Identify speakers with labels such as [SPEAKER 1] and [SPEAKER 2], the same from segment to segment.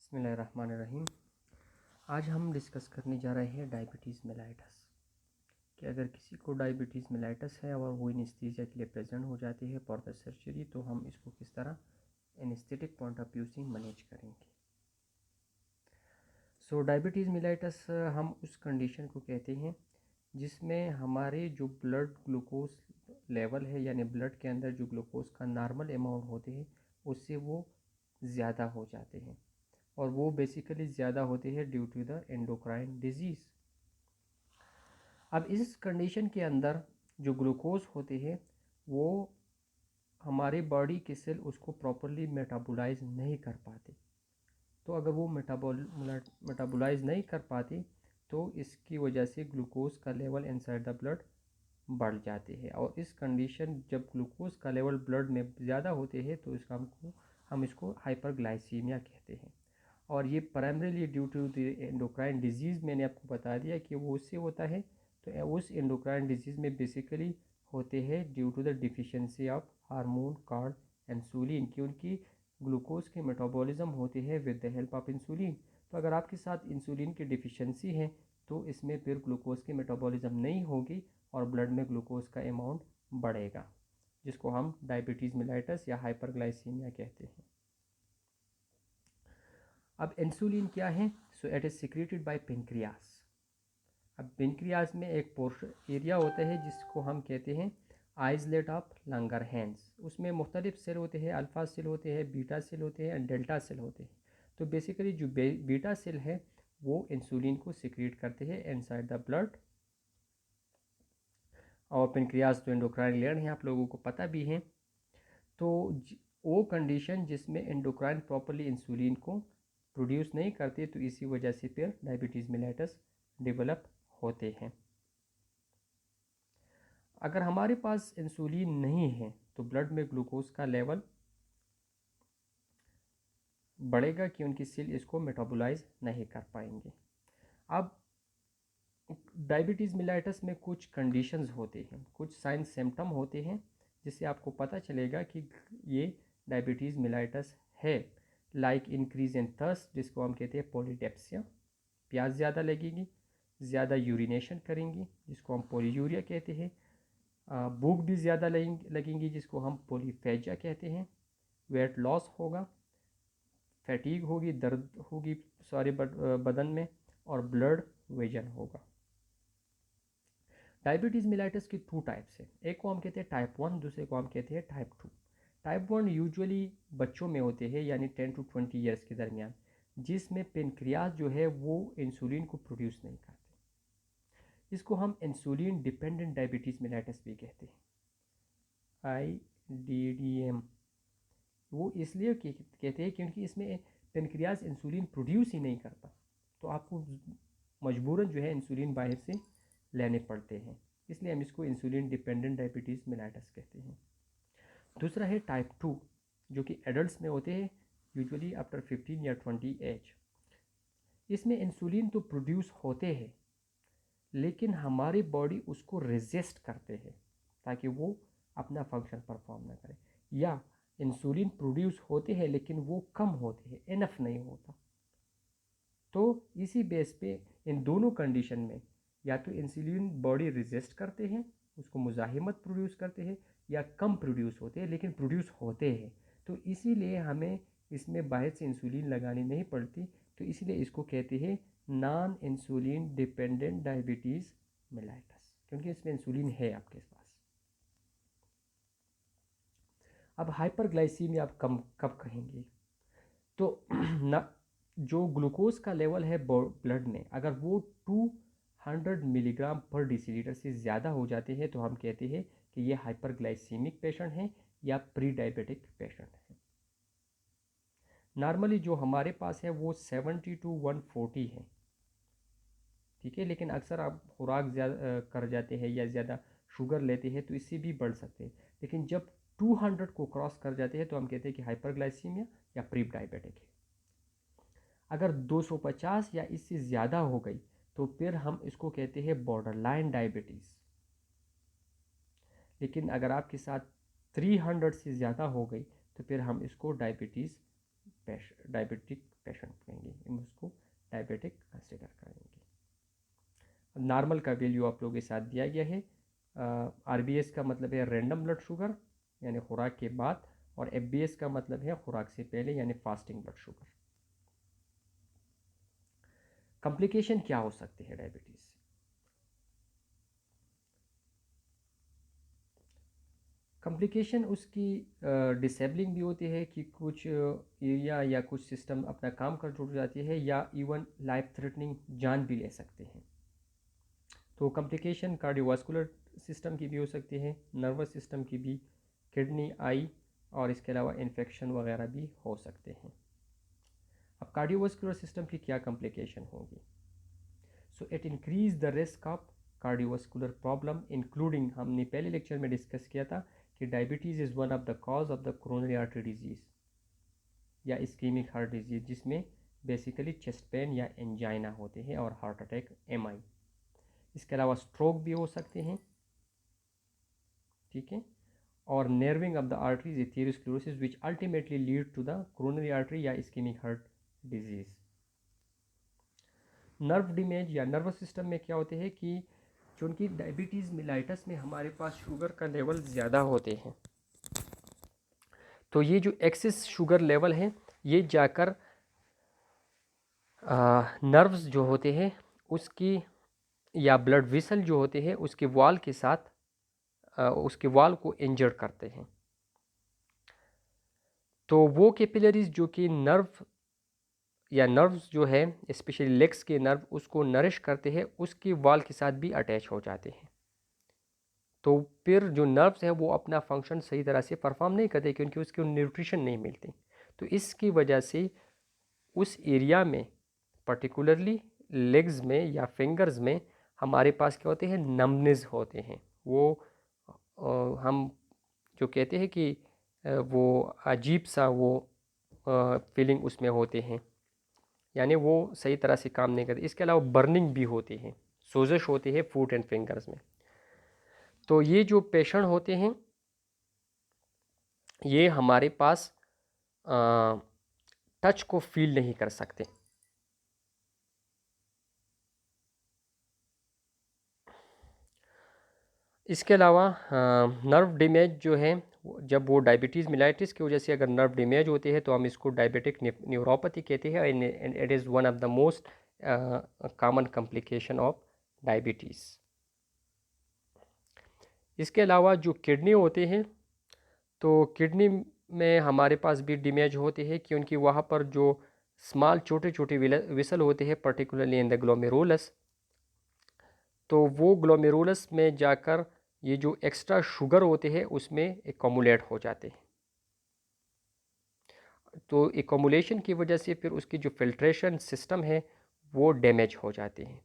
[SPEAKER 1] बिस्मिल्लाहिर्रहमानिर्रहीम। आज हम डिस्कस करने जा रहे हैं डायबिटीज़ मेलाइटस कि अगर किसी को डायबिटीज़ मेलाइटस है और वो एनेस्थीसिया के लिए प्रेजेंट हो जाती है फॉर द सर्जरी, तो हम इसको किस तरह एनेस्थेटिक पॉइंट ऑफ व्यू से मैनेज करेंगे। सो डायबिटीज़ मेलाइटस हम उस कंडीशन को कहते हैं जिसमें हमारे जो ब्लड ग्लूकोज लेवल है, यानी ब्लड के अंदर जो ग्लूकोज का नॉर्मल अमाउंट होते हैं उससे वो ज़्यादा हो जाते हैं, और वो बेसिकली ज़्यादा होते हैं due to the endocrine disease. अब इस कंडीशन के अंदर जो ग्लूकोज होते हैं वो हमारे बॉडी के सेल उसको प्रॉपरली मेटाबोलाइज नहीं कर पाते। तो अगर वो मेटाबोलाइज नहीं कर पाते तो इसकी वजह से ग्लूकोज का लेवल इनसाइड द ब्लड बढ़ जाते हैं, और इस कंडीशन जब ग्लूकोज का लेवल ब्लड में ज़्यादा होते हैं तो हम इसको हाइपरग्लाइसीमिया कहते हैं। और ये primarily due to the endocrine disease, मैंने आपको बता दिया कि वो उससे होता है। तो उस एंडोक्राइन डिजीज़ में बेसिकली होते हैं due to the deficiency of hormone called insulin, क्योंकि ग्लूकोज के मेटाबॉलिज्म होते हैं with the help of insulin. तो अगर आपके साथ इंसुलिन की डिफिशियंसी है तो इसमें फिर ग्लूकोज की मेटाबॉलिज्म नहीं होगी और ब्लड में ग्लूकोज का अमाउंट बढ़ेगा, जिसको हम डायबिटीज़ मेलाइटस या हाइपरग्लाइसीमिया कहते हैं। अब इंसुलिन क्या है? So it is secreted by pancreas. अब पेनक्रियास में एक पोर्शन एरिया होता है जिसको हम कहते हैं आइसलेट ऑफ लंगरहैंस। उसमें मुख्तलिफ सेल होते हैं, अल्फा सेल होते हैं, बीटा सेल होते हैं एंड डेल्टा सेल होते हैं। तो बेसिकली जो बीटा सेल है वो इंसुलिन को सिक्रेट करते हैं इनसाइड द ब्लड। और पेनक्रियास तो एंडोक्राइन ग्लैंड है, आप लोगों को पता भी है। तो वो कंडीशन जिसमें एंडोक्राइन प्रॉपरली इंसुलिन को प्रोड्यूस नहीं करते, तो इसी वजह से फिर डायबिटीज़ मेलाइटस डेवलप होते हैं। अगर हमारे पास इंसुलिन नहीं है तो ब्लड में ग्लूकोज का लेवल बढ़ेगा कि उनकी सेल इसको मेटाबोलाइज नहीं कर पाएंगे। अब डायबिटीज़ मेलाइटस में कुछ कंडीशंस होते हैं, कुछ साइन सिम्टम होते हैं जिससे आपको पता चलेगा कि ये डायबिटीज़ मेलाइटस है। लाइक इंक्रीज इन थर्स्ट, जिसको हम कहते हैं पॉलीडेप्सिया, प्यास ज़्यादा लगेगी, ज़्यादा यूरिनेशन करेंगी जिसको हम पॉलीयूरिया कहते हैं, भूख भी ज़्यादा लगेंगी जिसको हम पॉलीफेजिया कहते हैं, वेट लॉस होगा, फैटीग होगी, दर्द होगी सारे बदन में, और ब्लड विजन होगा। डायबिटीज़ मेलाइटस की 2 टाइप्स है, एक को हम कहते हैं टाइप 1, दूसरे को हम कहते हैं टाइप 2। टाइप 1 यूजुअली बच्चों में होते हैं, यानी 10 to 20 ईयर्स के दरमियान, जिसमें पेनक्रियास जो है वो इंसुलिन को प्रोड्यूस नहीं करते। इसको हम इंसुलिन डिपेंडेंट डायबिटीज़ मेलाइटस भी कहते हैं, IDDM। वो इसलिए कहते हैं क्योंकि इसमें पेनक्रियास इंसुलिन प्रोड्यूस ही नहीं करता, तो आपको मजबूरन जो है इंसुलिन बाहर से लेने पड़ते हैं, इसलिए हम इसको इंसुलिन डिपेंडेंट डायबिटीज़ मेलाइटस कहते हैं। दूसरा है टाइप 2, जो कि एडल्ट्स में होते हैं, यूजुअली आफ्टर 15 या 20 एज। इसमें इंसुलिन तो प्रोड्यूस होते हैं लेकिन हमारी बॉडी उसको रेजिस्ट करते हैं ताकि वो अपना फंक्शन परफॉर्म ना करे, या इंसुलिन प्रोड्यूस होते हैं लेकिन वो कम होते हैं, इनफ नहीं होता। तो इसी बेस पे इन दोनों कंडीशन में या तो इंसुलिन बॉडी रेजिस्ट करते हैं, उसको मुजाहिमत प्रोड्यूस करते हैं, या कम प्रोड्यूस होते हैं लेकिन प्रोड्यूस होते हैं। तो इसीलिए हमें इसमें बाहर से इंसुलिन लगानी नहीं पड़ती, तो इसलिए इसको कहते हैं non insulin dependent diabetes mellitus, क्योंकि इसमें इंसुलिन है आपके पास। अब हाइपरग्लाइसीमिया आप कब कहेंगे? तो ना, जो ग्लूकोज का लेवल है ब्लड में अगर वो 200 मिलीग्राम पर डेसीलीटर से ज़्यादा हो जाते हैं तो हम कहते हैं कि ये हाइपरग्लाइसीमिक पेशेंट हैं या प्री डायबिटिक पेशेंट हैं। नॉर्मली जो हमारे पास है वो 70 to 140 है, ठीक है, लेकिन अक्सर आप खुराक ज़्यादा कर जाते हैं या ज़्यादा शुगर लेते हैं तो इससे भी बढ़ सकते हैं, लेकिन जब 200 को क्रॉस कर जाते हैं तो हम कहते हैं कि हाइपरग्लाइसीमिया या प्री डायबिटिक है। अगर 250 या इससे ज़्यादा हो गई तो फिर हम इसको कहते हैं बॉर्डरलाइन डायबिटीज़। लेकिन अगर आपके साथ 300 से ज़्यादा हो गई तो फिर हम इसको डायबिटिक पेशेंट कहेंगे, हम उसको डायबिटिक कंसिडर करेंगे। नॉर्मल का वैल्यू आप लोगों के साथ दिया गया है। RBS का मतलब है रैंडम ब्लड शुगर यानी खुराक के बाद, और FBS का मतलब है खुराक से पहले यानी फास्टिंग ब्लड शुगर। कॉम्प्लिकेशन क्या हो सकते हैं डायबिटीज़ से? कॉम्प्लिकेशन उसकी डिसेबलिंग भी होती है कि कुछ एरिया या कुछ सिस्टम अपना काम कर जुड़ जाती है, या इवन लाइफ थ्रेटनिंग जान भी ले सकते हैं। तो कॉम्प्लिकेशन कार्डियोवास्कुलर सिस्टम की भी हो सकती है, नर्वस सिस्टम की भी, किडनी, आई, और इसके अलावा इन्फेक्शन वगैरह भी हो सकते हैं। अब कार्डियोवास्कुलर सिस्टम की क्या कॉम्प्लिकेशन होगी? So it increase the risk of cardiovascular problem including, हमने पहले लेक्चर में डिस्कस किया था कि diabetes is one of the cause of the coronary artery disease या इस्कीमिक हार्ट डिजीज़, जिसमें बेसिकली चेस्ट पेन या एंजाइना होते हैं और हार्ट अटैक, MI। इसके अलावा स्ट्रोक भी हो सकते हैं, ठीक है, और narrowing of the arteries, atherosclerosis which ultimately lead to the coronary artery या ischaemic heart disease. Nerve damage या नर्वस सिस्टम में क्या होते हैं कि चूँकि डायबिटीज़ मेलाइटस में हमारे पास शुगर का लेवल ज़्यादा होते हैं, तो ये जो एक्सेस शुगर लेवल है ये जाकर नर्व्स जो होते हैं उसकी, या ब्लड वेसल जो होते हैं उसके वॉल के साथ उसके वॉल को इंजर्ड करते हैं। तो वो कैपिलरीज जो कि नर्व या नर्व्स जो है स्पेशली लेग्स के नर्व उसको नरिश करते हैं, उसकी वॉल के साथ भी अटैच हो जाते हैं। तो फिर जो नर्व्स हैं वो अपना फंक्शन सही तरह से परफॉर्म नहीं करते क्योंकि उसको न्यूट्रिशन नहीं मिलती। तो इसकी वजह से उस एरिया में पर्टिकुलरली लेग्स में या फिंगर्स में हमारे पास क्या होते हैं, नमनेस होते हैं। वो हम जो कहते हैं कि वो अजीब सा वो फीलिंग उसमें होते हैं, यानी वो सही तरह से काम नहीं करते। इसके अलावा बर्निंग भी होती है, सोजिश होती है फुट एंड फिंगर्स में। तो ये जो पेशेंट होते हैं ये हमारे पास टच को फील नहीं कर सकते। इसके अलावा नर्व डैमेज जो है, जब वो डायबिटीज़ मेलाइटिस की वजह से अगर नर्व डैमेज होते हैं तो हम इसको डायबिटिक न्यूरोपैथी कहते हैं, and it is one of the most common complication of diabetes. इसके अलावा जो किडनी होते हैं, तो किडनी में हमारे पास भी डैमेज होते हैं क्योंकि वहाँ पर जो स्मॉल छोटे छोटे विसल होते हैं पर्टिकुलरली इन द ग्लोमेरुलस, तो वो ग्लोमेरुलस में जाकर ये जो एक्स्ट्रा शुगर होते हैं उसमें एकमुलेट हो जाते हैं। तो एकमुलेशन की वजह से फिर उसकी जो फिल्ट्रेशन सिस्टम है वो डैमेज हो जाते हैं,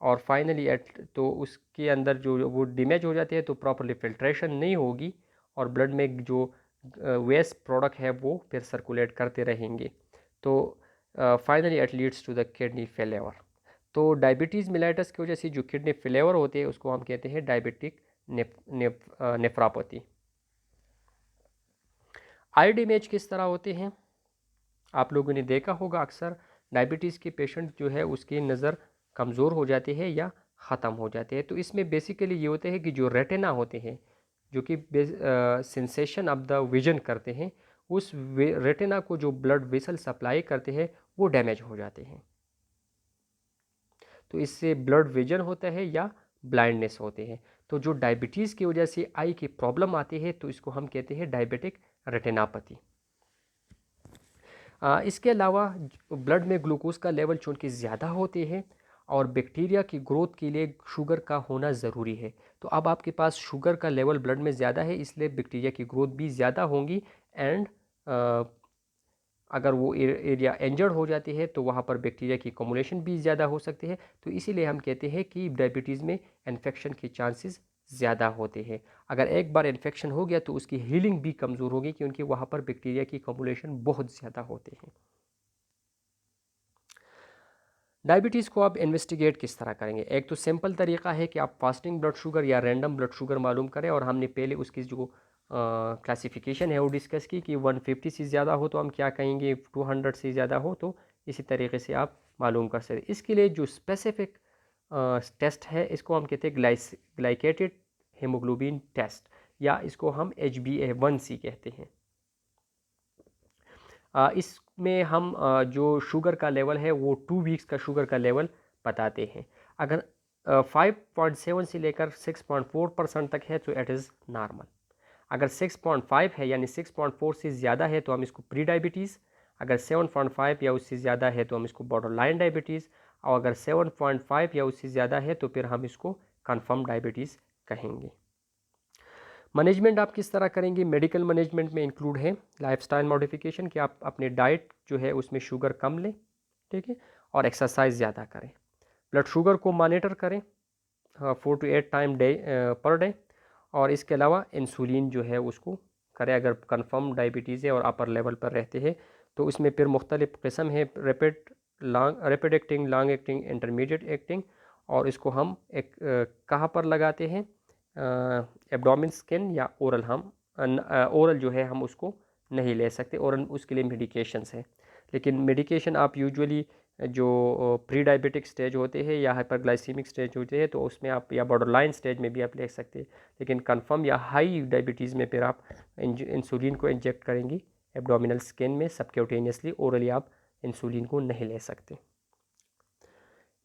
[SPEAKER 1] और फाइनली तो उसके अंदर जो वो डैमेज हो जाते हैं तो प्रॉपरली फिल्ट्रेशन नहीं होगी, और ब्लड में जो वेस्ट प्रोडक्ट है वो फिर सर्कुलेट करते रहेंगे। तो finally it leads to the kidney failure. तो डायबिटीज़ मेलाइटस की वजह से जो किडनी फेलियर होते हैं उसको हम कहते हैं डायबिटिक नेफ्रोपैथी। आई डैमेज किस तरह होते हैं? आप लोगों ने देखा होगा अक्सर डायबिटीज़ के पेशेंट जो है उसकी नज़र कमज़ोर हो जाते हैं या ख़त्म हो जाते हैं। तो इसमें बेसिकली ये होते हैं कि जो रेटिना होते हैं जो कि सेंसेशन ऑफ द विजन करते हैं, उस रेटिना को जो ब्लड वेसल सप्लाई करते हैं वो डैमेज हो जाते हैं। तो इससे ब्लड विजन होता है या ब्लाइंडनेस होते हैं। तो जो डायबिटीज़ की वजह से आई की प्रॉब्लम आती है तो इसको हम कहते हैं डायबिटिक रेटिनापैथी। इसके अलावा ब्लड में ग्लूकोज का लेवल चूँकि ज़्यादा होते हैं और बैक्टीरिया की ग्रोथ के लिए शुगर का होना ज़रूरी है, तो अब आपके पास शुगर का लेवल ब्लड में ज़्यादा है इसलिए बैक्टीरिया की ग्रोथ भी ज़्यादा होंगी, एंड अगर वो एरिया इंजर्ड हो जाती है तो वहाँ पर बैक्टीरिया की एक्युमुलेशन भी ज़्यादा हो सकती है। तो इसीलिए हम कहते हैं कि डायबिटीज़ में इन्फेक्शन के चांसेस ज़्यादा होते हैं। अगर एक बार इन्फेक्शन हो गया तो उसकी हीलिंग भी कमज़ोर होगी क्योंकि वहाँ पर बैक्टीरिया की एक्युमुलेशन बहुत ज़्यादा होते हैं। डायबिटीज़ को आप इन्वेस्टिगेट किस तरह करेंगे? एक तो सिंपल तरीका है कि आप फास्टिंग ब्लड शुगर या रैंडम ब्लड शुगर मालूम करें, और हमने पहले उसकी जो क्लासिफिकेशन है वो डिस्कस की कि 150 से ज़्यादा हो तो हम क्या कहेंगे, 200 से ज़्यादा हो तो इसी तरीके से आप मालूम कर सकते हैं। इसके लिए जो स्पेसिफिक टेस्ट है इसको हम कहते हैं ग्लाइकेटेड हेमोग्लोबिन टेस्ट, या इसको हम HbA1c कहते हैं। इसमें हम जो शुगर का लेवल है वो 2 वीक्स का शुगर का लेवल बताते हैं। अगर 5.7 से लेकर 6.4% तक है तो इट इज़ नॉर्मल। अगर 6.5 है यानी 6.4 से ज़्यादा है तो हम इसको प्री डायबिटीज़, अगर 7.5 या उससे ज़्यादा है तो हम इसको बॉर्डर लाइन डायबिटीज़, और अगर 7.5 या उससे ज़्यादा है तो फिर हम इसको कन्फर्म डायबिटीज़ कहेंगे। मैनेजमेंट आप किस तरह करेंगे? मेडिकल मैनेजमेंट में इंक्लूड है लाइफस्टाइल मॉडिफिकेशन, कि आप अपने डाइट जो है उसमें शुगर कम लें, ठीक है, और एक्सरसाइज ज़्यादा करें। ब्लड शुगर को मॉनिटर करें 4 to 8 टाइम पर डे, और इसके अलावा इंसुलिन जो है उसको करें। अगर कंफर्म डायबिटीज़ है और अपर लेवल पर रहते हैं तो इसमें फिर मुख्तलिफ किस्म है, rapid acting, long acting, intermediate acting, और इसको हम एक कहाँ पर लगाते हैं, एब्डोमिन स्किन या ओरल। हम ओरल जो है हम उसको नहीं ले सकते, ओरल उसके लिए मेडिकेशंस है। लेकिन मेडिकेशन आप यूजुअली जो प्री डायबिटिक स्टेज होते हैं या हाइपरग्लाइसीमिक स्टेज होते हैं तो उसमें आप, या बॉर्डर लाइन स्टेज में भी आप ले सकते हैं। लेकिन कंफर्म या हाई डायबिटीज़ में फिर आप इंसुलिन को इंजेक्ट करेंगी एब्डोमिनल स्किन में सबक्यूटेनियसली, ओरली आप इंसुलिन को नहीं ले सकते।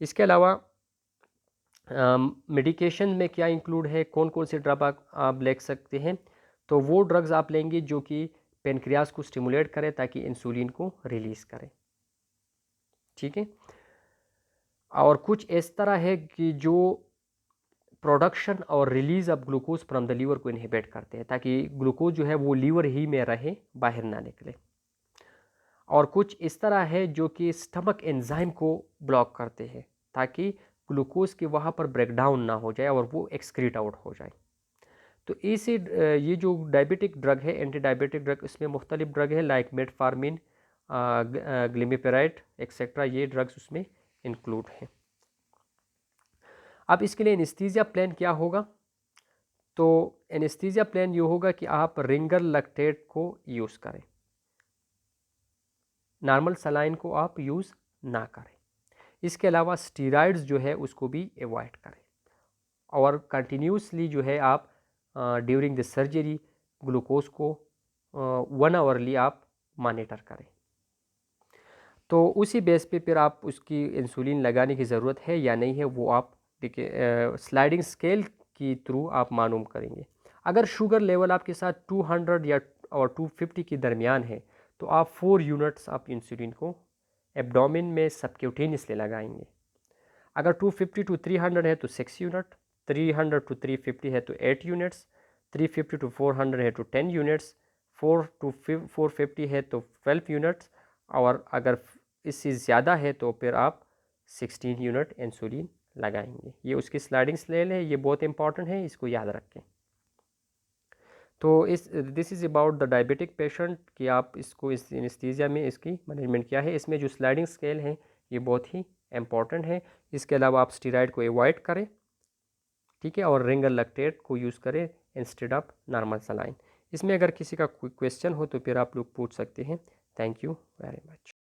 [SPEAKER 1] इसके अलावा मेडिकेशन में क्या इंक्लूड है, कौन कौन से ड्रग आप ले सकते हैं? तो वो ड्रग्स आप लेंगे जो कि पेनक्रियाज को स्टिमुलेट करें ताकि इंसुलिन को रिलीज़ करें, ठीक है। और कुछ इस तरह है कि जो प्रोडक्शन और release of glucose from the liver को इनहिबिट करते हैं ताकि ग्लूकोज जो है वो लीवर ही में रहे, बाहर ना निकले। और कुछ इस तरह है जो कि स्टमक एंजाइम को ब्लॉक करते हैं ताकि ग्लूकोज के वहाँ पर ब्रेकडाउन ना हो जाए और वो एक्सक्रीट आउट हो जाए। तो इसे ये जो डायबिटिक ड्रग है, एंटी डायबिटिक ड्रग, इसमें मुख्तलिफ ड्रग है लाइक मेटफार्मिन, ग्लिमिपेराइड एक्सेट्रा, ये ड्रग्स उसमें इंक्लूड हैं। अब इसके लिए एनेस्थीसिया प्लान क्या होगा? तो एनेस्थीसिया प्लान ये होगा कि आप रिंगर लैक्टेट को यूज़ करें, नॉर्मल सलाइन को आप यूज़ ना करें। इसके अलावा स्टीरॉइड्स जो है उसको भी अवॉइड करें, और कंटिन्यूसली जो है आप ड्यूरिंग द सर्जरी ग्लूकोज को 1 आवरली आप मॉनिटर करें। तो उसी बेस पे फिर आप उसकी इंसुलिन लगाने की ज़रूरत है या नहीं है वो आप देखिए स्लाइडिंग स्केल की थ्रू आप मालूम करेंगे। अगर शुगर लेवल आपके साथ 200 या और 250 के दरमियान है तो आप 4 यूनिट्स आप इंसुलिन को एब्डोमिन में सबक्यूटेनियसली लगाएंगे। अगर 250 to 300 है तो 6 यूनिट, 300 to 350 है तो 8 यूनिट्स, 350 to 400 है तो 10 यूनिट्स, 4 to 450 है तो 12 यूनिट्स, और अगर इससे ज़्यादा है तो फिर आप 16 यूनिट इंसुलिन लगाएंगे। ये उसकी स्लाइडिंग स्केल है, ये बहुत इंपॉर्टेंट है, इसको याद रखें। तो this is about the diabetic patient कि आप इसको इस एनेस्थीसिया में इसकी मैनेजमेंट क्या है। इसमें जो स्लाइडिंग स्केल है ये बहुत ही इंपॉर्टेंट है। इसके अलावा आप स्टीरॉयड को अवॉइड करें, ठीक है, और रिंगर लैक्टेट को यूज़ करें इंस्टेड ऑफ नॉर्मल सलाइन। इसमें अगर किसी का कोई क्वेश्चन हो तो फिर आप लोग पूछ सकते हैं। Thank you very much.